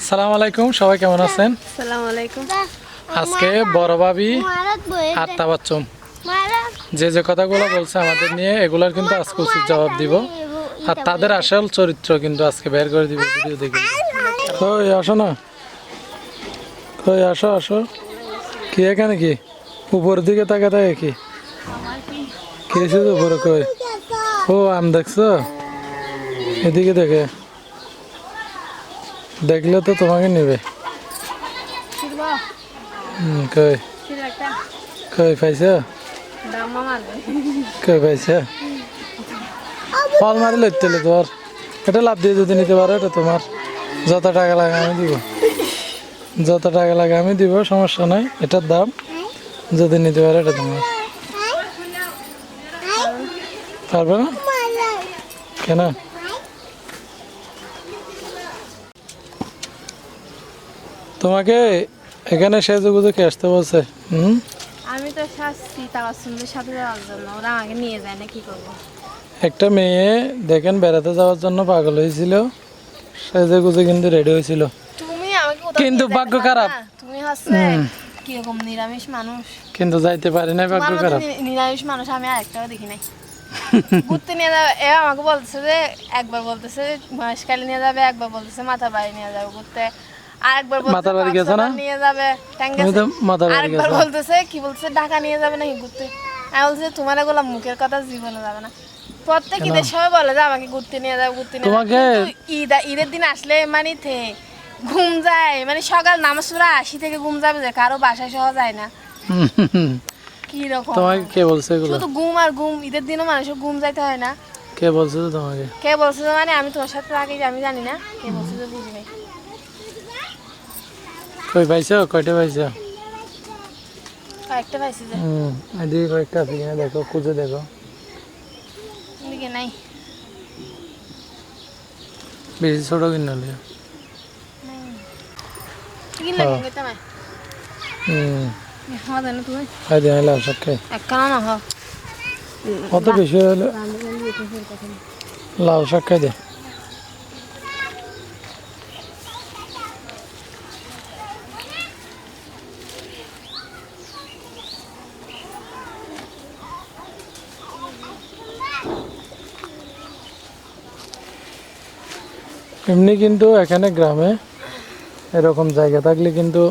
আসসালামু আলাইকুম, সবাই কেমন আছেন? আসসালামু আলাইকুম। আজকে বড় ভাবি আত্মা বাচ্চম যে যে কথাগুলো বলছে আমাদের নিয়ে, এগুলার কিন্তু আজকে উচিত জবাব দিব। আর তাদের আসল চরিত্র কিন্তু আজকে বের করে দিব ভিডিও দেখে। কই আসো না, কই আসো আসো। কি এখানে কি উপরের দিকে তাকা থাকে কি কি হয়েছে উপরে? কই ও আম দেখছো? এদিকে দেখে দেখলে তো তোমাকে নেবে। কই কই পাইছো? কই পাইছো? ফল মারি লইতে তোর এটা লাভ দিয়ে যদি নিতে পারো, এটা তোমার। যত টাকা লাগে আমি দিব, যত টাকা লাগে আমি দিব, সমস্যা নাই। এটার দাম যদি নিতে পারো এটা তোমার। পারবে না কেন? তোমাকে এখানে সেজে গুজে কে আসতে বলছে? আমি তো শাস্তি তাওয়াসুলের সাথে যাওয়ার জন্য, ওরা আমাকে নিয়ে যায় না, কি করবো? একটা মেয়ে দেখেন বেড়াতে যাওয়ার জন্য পাগল হয়েছিল, সেজে গুজে কিন্তু রেডি হয়েছিল, তুমি আমাকে কোথাও কিন্তু নিয়ে যাইতে ভাগ্য পারবে খারাপ। না। তুমি হচ্ছে কিরকম নিরামিষ মানুষ, কিন্তু যাইতে পারি না, তোমার ভাগ্য মতো খারাপ। নিরামিষ মানুষ আমি আরেকটাও দেখি নাই। ঘুরতে নিয়ে যাবে, এ আমাকে বলতেছে যে একবার বলতেছে মহেশখালী নিয়ে যাবে, একবার বলতেছে মাথার বাড়ি নিয়ে যাবে ঘুরতে, আরেকবার মাথার বাড়ি গেছো না? নিয়ে যাবে তুমি তো মাথার বাড়ি আরেকবার গেছো। বলতেছে কি বলছে ঢাকা নিয়ে যাবে নাকি ঘুরতে। আমি বলছি তোমার এগুলো মুখের কথা, জীবনে যাবে না। প্রত্যেক ঈদের সময় বলে যে আমাকে ঘুরতে নিয়ে যাবে, ঘুরতে নিয়ে যাবে। তোমাকে কিন্তু ঈদের দিন আসলে মানে ঘুম যায়, মানে সকাল নামাজ পড়া 80 থেকে ঘুম যাবে, যে কারো বাসায় সহ যায় না। কি রকম তোমাকে কে বলছে এগুলো? শুধু ঘুম আর ঘুম। ঈদের দিনও মানুষের ঘুম যাইতে হয় না। কে বলছে তো তোমাকে? কে বলছে যে মানে আমি তোমার সাথে আগে আমি জানি না, কে বলছে যে বুঝি নাই। কই পাইছো? কয়টা পাইছো? কয়েকটা পাইছি যে এদিকে কয়েকটা আছে কিনা দেখো, খুঁজে দেখো। এদিকে নাই। বেশি ছোট কিনা লিও। কি লাগে কইতা নাই। খাওয়া দেন তুমি খাই দিয়ে লাল শাক খাই। একখানা না খাও। কত বেশি হলো লাল শাক খাই দে। এমনি কিন্তু এখানে গ্রামে এরকম জায়গা থাকলে কিন্তু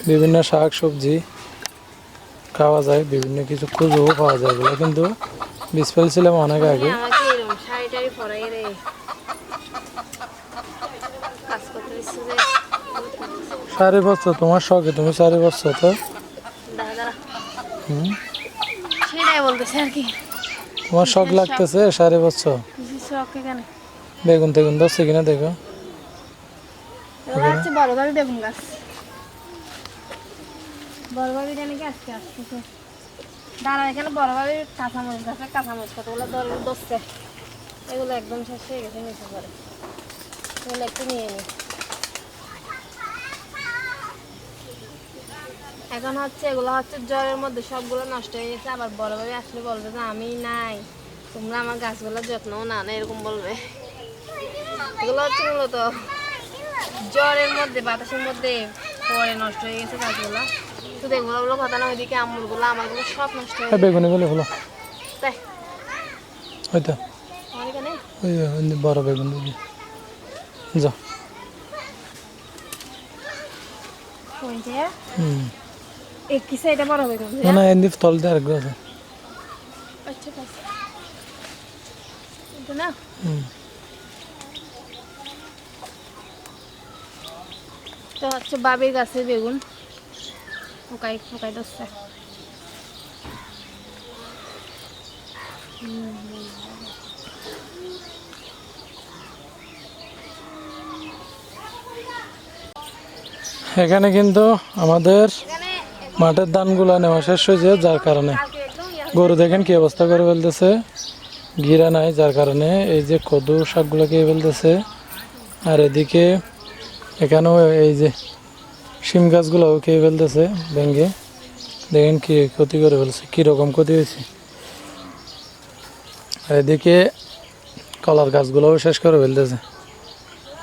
বিভিন্ন শাক সবজি খাওয়া যায়, বিভিন্ন কিছু খুঁজেও পাওয়া যায়। এগুলো কিন্তু বীজ ফেলছিলাম অনেক আগে। আমাকে এরকম শাড়ি টাড়ি পরাই রে কাজ করতে দিচ্ছে যে। 4 বছর তোমার শখে, তুমি 4 বছর তো দাঁড়া দাঁড়া, সেটাই বলতেছে আর কি। তোমার শখ লাগতেছে 4 বছর। শখ এখানে বেগুন টেগুন ধরছে কিনা দেখো। এগুলো হচ্ছে বড় ভাবি বেগুন গাছ। বড় ভাবিটা নাকি আজকে আসতেছে। দাঁড়া, এখানে বড় ভাবির কাঁচামরিচ গাছে কাঁচামরিচ কতগুলো ধরছে। এগুলো একদম শেষ হয়ে গেছে, নিচে পরে এগুলো একটু নিয়ে নি। এখন হচ্ছে এগুলো হচ্ছে জ্বরের মধ্যে সবগুলো নষ্ট হয়ে গেছে। আবার বড় ভাবি আসলে বলবে যে আমি নাই, তোমরা আমার গাছগুলোর যত্নও না না, এরকম বলবে। এগুলো হচ্ছে মূলত জ্বরের মধ্যে বাতাসের মধ্যে পরে নষ্ট হয়ে গেছে গাছগুলো। শুধু এগুলো বলো কথা না, ওইদিকে আমুলগুলো আমারগুলো সব নষ্ট হয়ে গেছে। বেগুনি বলে হলো তাই হয়তো আমার এখানে ওই বড় বেগুন দিবি যা। কোনটা এক কি সাইডে বড় বেগুন? না না, এমনি তল দিয়ে আরেকগুলো আছে। আচ্ছা আচ্ছা, এটা না তো হচ্ছে বাবির গাছের বেগুন ফোকাই ফোকাই ধরছে। এখানে কিন্তু আমাদের মাঠের ধানগুলো নেওয়া শেষ হয়েছে, যার কারণে গরু দেখেন কি অবস্থা করে ফেলতেছে। ঘিরা নাই, যার কারণে এই যে কদু শাকগুলো খেয়ে ফেলতেছে। আর এদিকে এখানেও এই যে শিম গাছগুলোও খেয়ে ফেলতেছে ভেঙে। দেখেন কি ক্ষতি করে ফেলছে, কীরকম ক্ষতি হয়েছে। আর এদিকে কলার গাছগুলোও শেষ করে ফেলতেছে।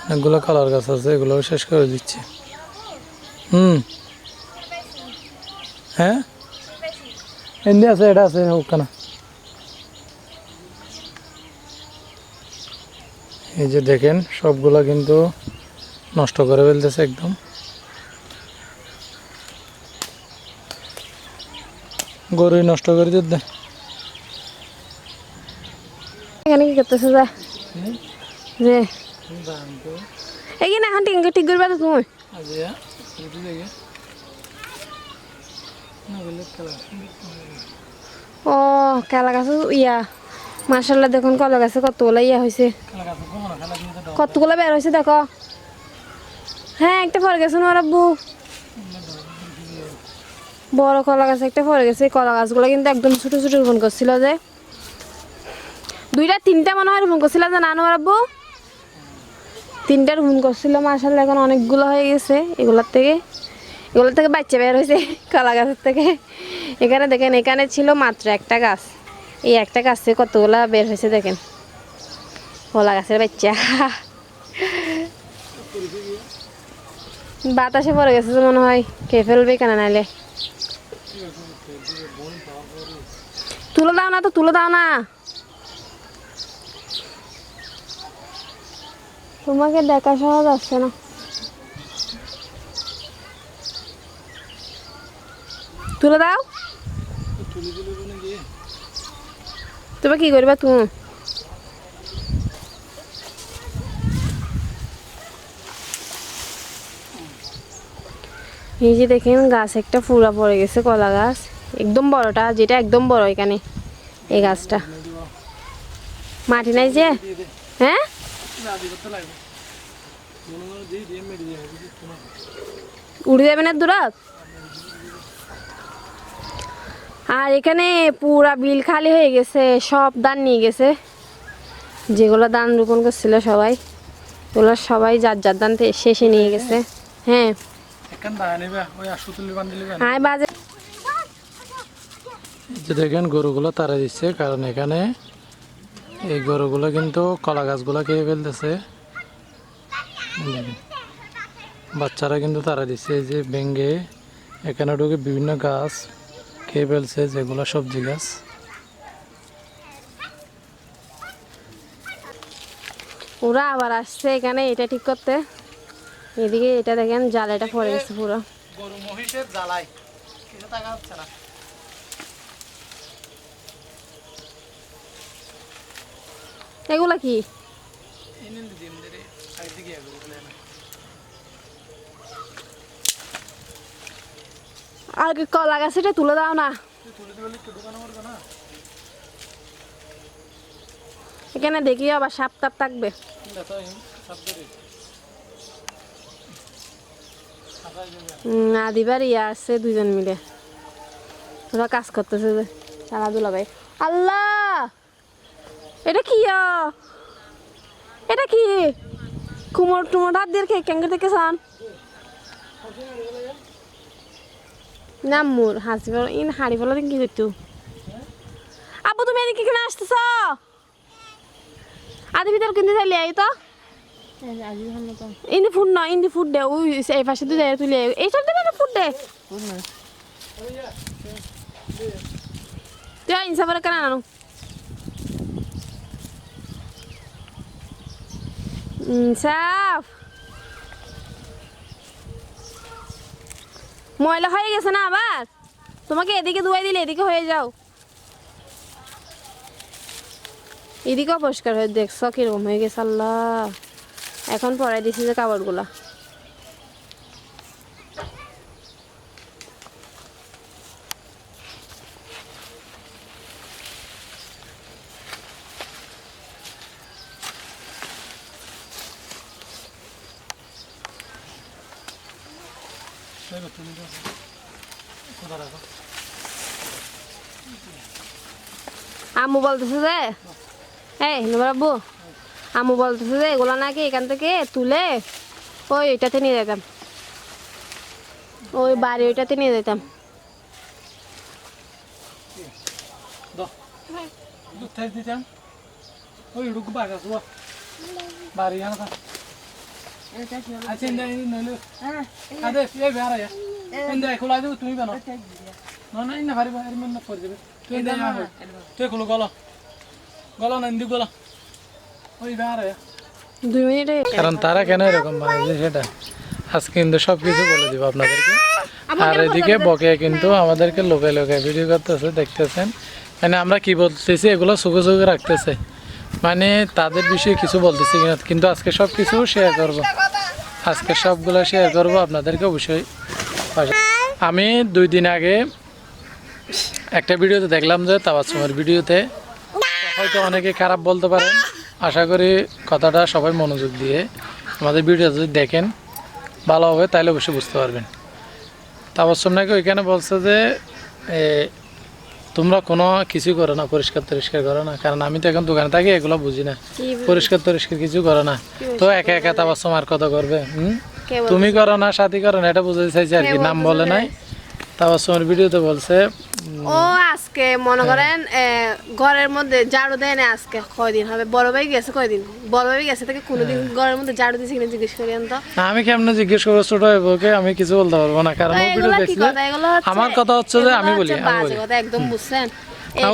অনেকগুলো কলার গাছ আছে, এগুলো শেষ করে দিচ্ছি। হ্যাঁ এমনি আছে, এটা আছে ওখানে। এই যে দেখেন সবগুলা কিন্তু নষ্ট করে ফেলতেছে একদম। গরুই নষ্ট করে দিতে। এখানে কি করতেছে যা যে এখানে এখন ঠিক করবে তো তুমি। ও কলা গাছ ইয়া মাশাআল্লাহ, দেখুন কলা গাছে কতগুলো ইয়া হয়েছে, কতগুলো বের হয়েছে দেখো। হ্যাঁ একটা পরে গেছে না আব্বু, বড় কলা গাছ একটা পরে গেছে। কলা গাছগুলো কিন্তু একদম ছোট ছোট রোপণ করছিল, যে দুইটা তিনটা মনে হয় রোপণ করছিল যে নানু আব্বু, তিনটা রোপণ করছিল। মাশাআল্লাহ এখন অনেকগুলো হয়ে গেছে। এগুলোর থেকে বাচ্চা বের হয়েছে কলা গাছের থেকে। এখানে দেখেন, এখানে ছিল মাত্র একটা গাছ, এই একটা গাছ থেকে কতগুলা বের হয়েছে দেখেন, কলা গাছের বাচ্চা। বাতাসে পড়ে গেছে তো মনে হয়, খেয়ে ফেলবে কেন নাইলে। তুলে দাও না তো, তুলে দাও না, তোমাকে দেখা সহজ আসছে না। তুলে দাও, তুমি কি করবা তুমি? এই যে দেখেন গাছ একটা পুরা পড়ে গেছে, কলা গাছ একদম বড়টা, যেটা একদম বড় এখানে এই গাছটা। মাটি নাই যে, হ্যাঁ উড়ে যাবে না দূরাত। আর এখানে পুরা বিল খালি হয়ে গেছে, সব ধান নিয়ে গেছে, যেগুলো ধান রোপণ করছিল সবাই, ওগুলো সবাই যার যার ধান শেষে নিয়ে গেছে। হ্যাঁ দেখেন গরুগুলো তারা দিচ্ছে, কারণ এখানে এই গরুগুলো কিন্তু কলা গাছগুলো খেয়ে ফেলতেছে। বাচ্চারা কিন্তু তারা দিচ্ছে, এই যে ভেঙ্গে এখানে ঢুকে বিভিন্ন গাছ খেয়ে ফেলছে, যেগুলো সবজি গাছ। ওরা আবার আসছে এখানে এটা ঠিক করতে। এদিকে এটা দেখেন জালাটা পড়ে গেছে পুরো। গরু মহিষের জ্বালাই কিছু টাকা হচ্ছে না। এগুলা কি? আর কলা গাছটা তুলে দাও না, এখানে দেখি আবার সাপ টাপ থাকবে। আদিবার ইয়া আছে, দুজন মিলে ওরা কাজ করতেছে যে খেলাধুলা ভাই। আল্লাহ এটা কি? এটা কি কুমোর টুমোর হাত দিয়ে খেয়ে ক্যাঙ্গে থেকে সান না মোর হাসি বলো ইন হাড়ি বলো কি করতো। আব্বু তুমি এদিকে কেন আসতেছ? আদি ভিতর কিনতে চাইলে এই তো ইন্দি ফুড না, ইন্দি ফুড দে, ওই এই পাশে তুই যাই তুলে এই সব দেবে না ফুড দে। তুই ইনসাফারে কেন আনো? ইনসাফ ময়লা হয়ে গেছে না আবার, তোমাকে এদিকে ধুয়াই দিলে এদিকে হয়ে যাও, এদিকে অপরিষ্কার হয়ে দেখছ কিরকম হয়ে গেছে। আল্লাহ এখন পরাই দিছি যে কাপড়গুলা। আম্মু বলতেছে যে এই বাবু, আম্মু বলতেছে যে এগুলো নাকি এখান থেকে তুলে ওই এটাতে নিয়ে যেতাম, ওই বাড়ি ওইটাতে নিয়ে যেতাম। আচ্ছা নইলো আদে এই বেরা ইয়া ইন্দা খোলা দিও তুমি বানো না না ইনা ভারি ভারি মন করে দেবে তুই ইন্দা তুই খোলো গলা গলা না ইন্দি গলা ওই বেরা ইয়া 2 মিনিটে কারণ তারা কেন এরকম বানাইছে সেটা আজকে কিন্তু সবকিছু বলে দিব আপনাদেরকে আর এদিকে বকে কিন্তু আমাদেরকে লোকে লোকে ভিডিও করতেছে দেখতেছেন মানে আমরা কি বলতেছি এগুলো চোখে চোখে রাখতেছে মানে তাদের বিষয়ে কিছু বলতেছি কিনা কিন্তু আজকে সব কিছু শেয়ার করব আজকে সবগুলো শেয়ার করব আপনাদেরকে অবশ্যই আমি 2 দিন আগে একটা ভিডিওতে দেখলাম যে তাবাসসুমের ভিডিওতে হয়তো অনেকে খারাপ বলতে পারেন আশা করি কথাটা সবাই মনোযোগ দিয়ে আমাদের ভিডিও যদি দেখেন ভালো হবে তাহলে অবশ্যই বুঝতে পারবেন তাবাসসুম নাকি ওইখানে বলছে যে তোমরা কোনো কিছু করো না পরিষ্কার করো না কারণ আমি তো এখন দোকানে থাকি এগুলো বুঝি না পরিষ্কার কিছু করো না তো একা একা তাবাসসুম আর কত করবে তুমি করো না সাথী করো না এটা বুঝতে চাইছি আর কি নাম বলে নাই তাবাসসুমের ভিডিওতে বলছে ও আজকে মনে করেন ঘরের মধ্যে ঝাড়ু দেয় না আজকে কয়দিন হবে বড় ভাই গেছে কয়দিন বড় ভাই গেছে থেকে কোনোদিন ঘরের মধ্যে ঝাড়ু দিয়েছে কিনা জিজ্ঞেস করেন তো আমি কেমনে জিজ্ঞেস করবো ছোট ভাইকে আমি কিছু বলতে পারবো না কারণ ওই ভিডিও দেখলে আমার কথা হচ্ছে যে আমি বলি একদম বুঝছেন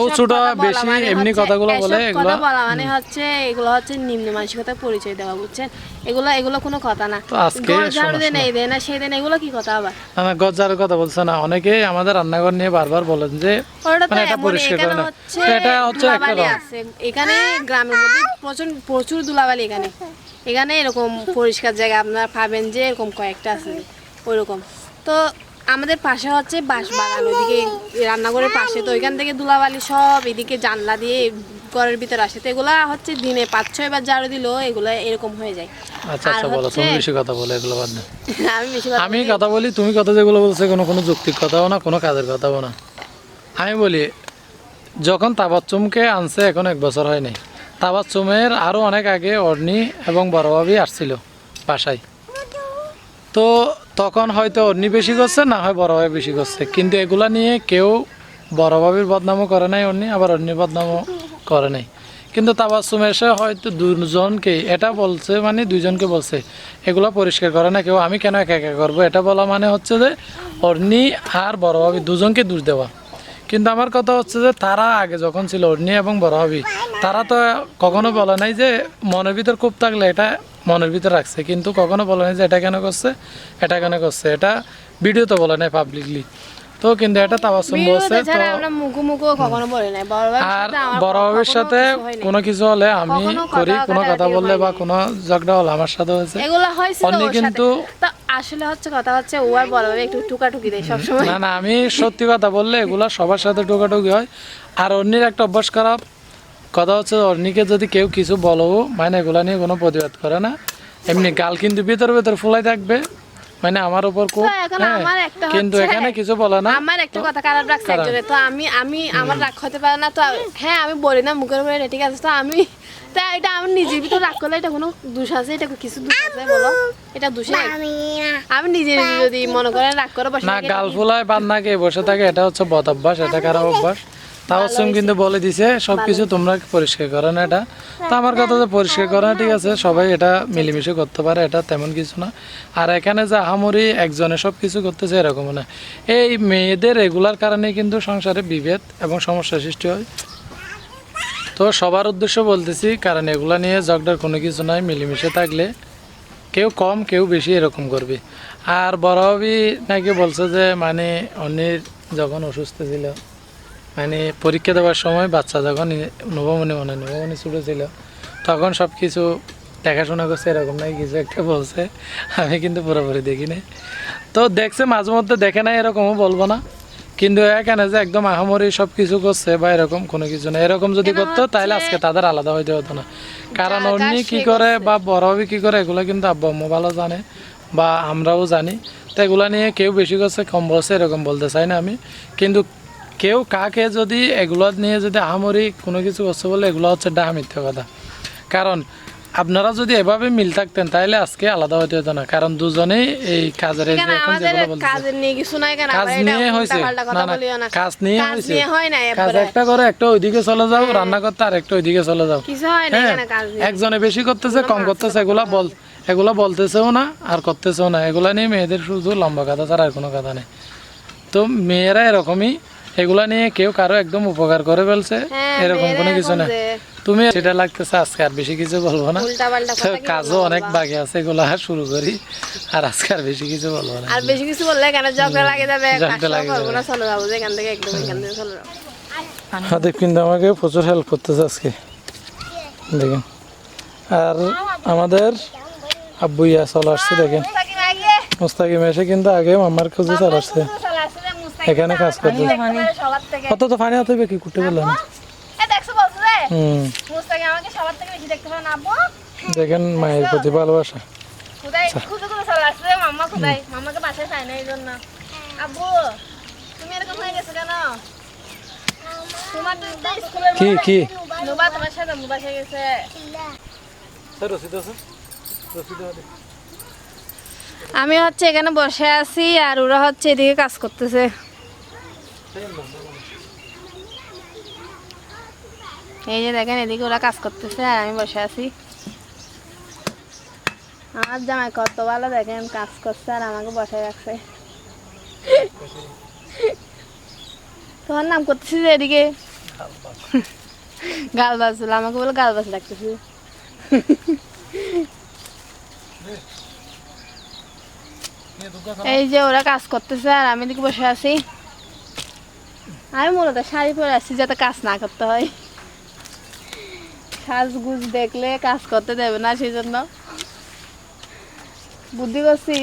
ও ছোট বেশি এমনি কথাগুলো বলে এগুলো কথা বলা মানে হচ্ছে এগুলো হচ্ছে নিম্ন মানসিকতার পরিচয় দেওয়া বুঝছেন এগুলো কোনো কথা না তো আজকে ঝাড়ু দেয় না এই দেয় না সেই দেয় না এগুলো কি কথা আবার না গজ্জারের কথা বলছে না অনেকেই আমাদের রান্নাঘর নিয়ে বারবার বলেন যে মানে এটা পরিষ্কার করে না এটা হচ্ছে একটা এখানে গ্রামের মধ্যে প্রচুর ধুলাবালি এখানে এরকম পরিষ্কার জায়গা আপনারা পাবেন যে এরকম কয়েকটা আছে ওইরকম তো আমাদের পাশে হচ্ছে বাঁশ বাগান ওইদিকে রান্নাঘরের পাশে তো ওইখান থেকে ধুলাবালি সব এদিকে জানলা দিয়ে ঘরের ভিতরে আসে তো এগুলা হচ্ছে দিনে 5-6 বার ঝাড়ু দিলেও এগুলো এরকম হয়ে যায় আচ্ছা আচ্ছা বলো তুমি বেশি কথা বলে এগুলো বাদ দাও আমি কথা বলি তুমি কথা যেগুলো বলছো কোনো যৌক্তিক কথাও না কোনো কাজের কথাও না আমি বলি যখন তাবাসসুমকে আনছে এখন 1 বছর হয় নাই তাবাসসুমের আরও অনেক আগে অর্নি এবং বড় ভাবি আসছিল বাসায় তো তখন হয়তো অর্নি বেশি করছে না হয় বড় ভাই বেশি করছে কিন্তু এগুলা নিয়ে কেউ বড় ভাবির বদনামও করে নাই অর্নি আবার অর্নির বদনামও করে নাই কিন্তু তাবাসসুম এসে হয়তো দুজনকে এটা বলছে মানে দুইজনকে বলছে এগুলো পরিষ্কার করে না কেউ আমি কেন একা একা করবো এটা বলা মানে হচ্ছে যে অর্নি আর বড় ভাবি দুজনকে দোষ দেওয়া কিন্তু আমার কথা হচ্ছে যে তারা আগে যখন ছিল অর্নি এবং বড় ভাবি তারা তো কখনো বলে নাই যে মনের ভিতর খুব থাকলে এটা মনের ভিতর রাখছে কিন্তু কখনো বলে নাই যে এটা কেন করছে এটা ভিডিও তো বলে নাই পাবলিকলি তো কিন্তু এটা তাবাসসুম বলছে তো আর বড় ভাবির সাথে কোনো কিছু হলে আমি করি কোনো কথা বললে বা কোনো ঝগড়া হলে আমার সাথে হয়েছে অন্য কিন্তু আসলে হচ্ছে কথা হচ্ছে ও আর বড় ভাই একটু টুকাটুকি দেয় সবসময় না আমি সত্যি কথা বললে এগুলা সবার সাথে টুকাটুকি হয় আর অন্যের একটা অভ্যাস খারাপ কথা হচ্ছে অর্নিকে যদি কেউ কিছু বলো মানে এগুলা নিয়ে কোনো প্রতিবাদ করে না এমনি গাল কিন্তু ভিতর ফুলাই থাকবে মানে আমার উপর খুব কিন্তু এখানে কিছু বলে না আমার একটা কথা খারাপ লাগছে একজনে তো আমি আমার রাগ হতে পারে না তো হ্যাঁ আমি বলি না মুখের উপরে ঠিক আছে তো আমি তাই এটা আমি নিজের ভিতর রাগ করলে এটা কোনো দোষ আছে এটা কিছু দোষ আছে বলো এটা দোষে আমি নিজে যদি মনে করেন রাগ করে বসে না গাল ফুলায় বান্নাকে বসে থাকে এটা হচ্ছে বদ অভ্যাস এটা খারাপ অভ্যাস তাবাসসুম কিন্তু বলে দিছে সবকিছু তোমরা পরিষ্কার করো না এটা তো আমার কথা যে পরিষ্কার করো না ঠিক আছে সবাই এটা মিলেমিশে করতে পারে এটা তেমন কিছু না আর এখানে যে আহামরি একজনে সব কিছু করতেছে এরকম না এই মেয়েদের রেগুলার কারণে কিন্তু সংসারে বিভেদ এবং সমস্যা সৃষ্টি হয় তো সবার উদ্দেশ্য বলতেছি কারণ এগুলা নিয়ে ঝগড়ার কোনো কিছু নাই মিলেমিশে থাকলে কেউ কম কেউ বেশি এরকম করবে আর বড় ভাবি নাকি বলছে যে মানে অন্যের যখন অসুস্থ ছিল মানে পরীক্ষা দেওয়ার সময় বাচ্চা যখন নবমণি ছোটো ছিল তখন সব কিছু দেখাশোনা করছে এরকম নাই কিছু একটা বলছে আমি কিন্তু পুরোপুরি দেখিনি তো দেখছে মাঝে মধ্যে দেখে নাই এরকমও বলবো না কিন্তু এখানে যে একদম আহামরি সব কিছু করছে বা এরকম কোনো কিছু না এরকম যদি করতো তাহলে আজকে তাদের আলাদা হইতে হতো না কারণ অন্য কি করে বা বড় ভাবি কি করে এগুলো কিন্তু আব্বু আম্মু ভালো জানে বা আমরাও জানি তো এগুলো নিয়ে কেউ বেশি করছে কম বলছে এরকম বলতে চাই না আমি কিন্তু কেউ কাকে যদি এগুলো নিয়ে যদি আহামরি কোনো কিছু করছে বলে এগুলো হচ্ছে ডাহা মিথ্যা কথা কারণ আপনারা যদি এভাবে মিল থাকতেন তাহলে আজকে আলাদা হতে হতো না কারণ দুজনেই এই কাজের কাজ নিয়ে হয়েছে কাজ নিয়ে হয়েছে কাজ একটা করে একটা ওইদিকে চলে যাও রান্না করতে আর একটা ওইদিকে চলে যাও হ্যাঁ একজনে বেশি করতেছে কম করতেছে এগুলা বল এগুলা বলতেছেও না আর করতেছেও না, এগুলা নিয়ে মেয়েদের শুধু লম্বা কথা ছাড়া আর কোনো কথা নেই। তো মেয়েরা এরকমই, এগুলা নিয়ে কেউ কারো একদম উপকার করে ফেলছে হ্যাঁ, এরকম কোনো মেয়েরা কিছু না। এরকম যে তুমি সেটা লাগতেছে আজকে আর বেশি কিছু বলবো না, উল্টাপাল্টা কথা কি কাজও বলবো অনেক বাবা? বাকি আছে, এগুলা শুরু করি আর আজকে আর বেশি কিছু বলবো না। আর বেশি কিছু বললে কেন ঝগড়া লাগে যাবে, ঝগড়া কাজটাও লাগে করবো যাবে। না, চলে যাবো যে এখান থেকে, একদম এখান থেকে চলে যাবো। হাদিফ কিন্তু আমাকে প্রচুর হেল্প করতেছে আজকে দেখেন। আর আমাদের আব্বু ইয়া চলে আসছে দেখেন, মুস্তাকিম আগে, মুস্তাকিম এসে কিন্তু আগে মামার খুঁজে চলে আসছে, চলে আসছে যে মুস্তাকিম এখানে কাজ করতে। একেবারে সবার থেকে। কত তো ফানি হতে কি করতে বললেন? এ দেখছো বলছো যে হুম, মুস্তাকিম আমাকে সবার থেকে বেশি দেখতে পারে না আব্বু। দেখেন মায়ের প্রতি ভালোবাসা। খুদাই খুঁজে খুঁজে চলে আসছে যে মাম্মা খুদাই, মাম্মাকে বাসায় পায় না এই জন্য। আব্বু তুমি এরকম হয়ে গেছো কেন? তোমার তো স্কুলে কি কি নুবা তোমার সাথে মুবা হয়ে গেছে। আমি হচ্ছে এখানে বসে আছি আর ওরা হচ্ছে এদিকে কাজ করতেছে। এই যে দেখেন এদিকে ওরা কাজ করতেছে আর আমি বসে আছি। আমার জামাই কত ভালো, দেখেন কাজ করছে আর আমাকে বসায় রাখছে। তোমার নাম করতেছি যে এদিকে গালবাজ বলে, আমাকে বলে গালবাজ ডাকতেছি। এই যে ওরা কাজ করতেছে আর আমি এদিকে বসে আছি। আমি মূলত শাড়ি পরে আসছি যাতে কাজ না করতে হয়, সাজগুজ দেখলে কাজ করতে দেবে না, সেই জন্য বুদ্ধি করছি